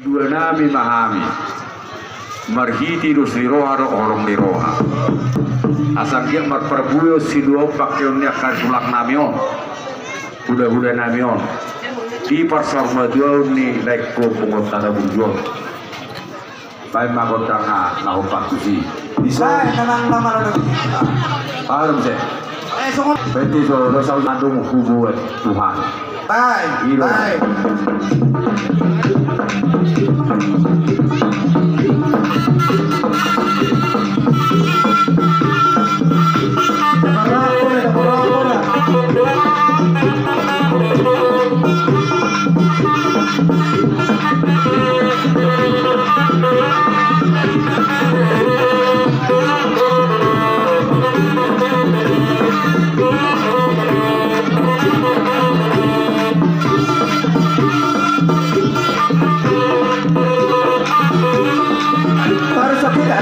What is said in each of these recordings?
Dua nami mahami marhiti rusliroha ro orang liroha asal dia marperbuyo siluo pakionnya kasulak namion udah namion di pasar majual ni lekko pengotana bunjol baik makotanga naho pakusi bisa tenang nama lagi. paham sih Sungut. berarti so lo selalu ngandung hubungan Tuhan Baik.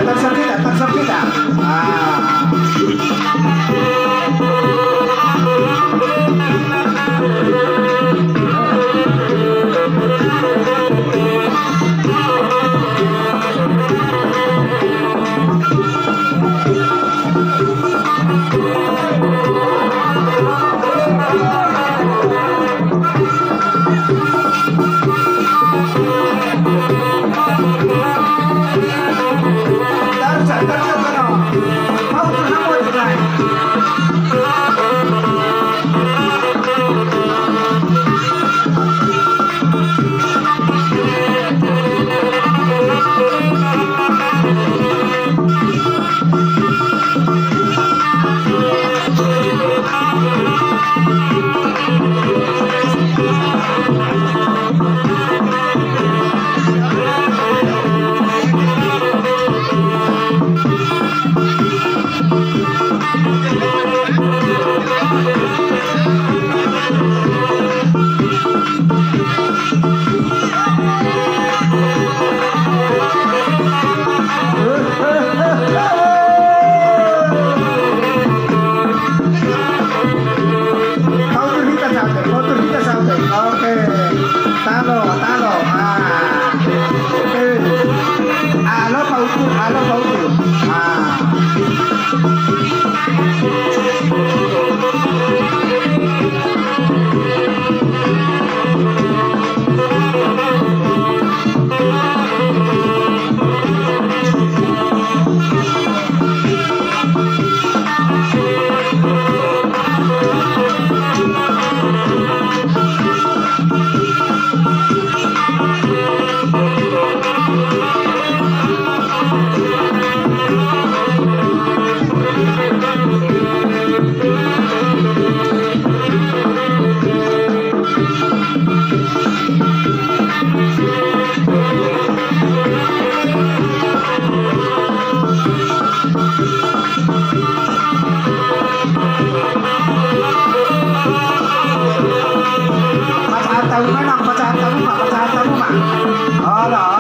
Tersakit. Pacaran tahu mak.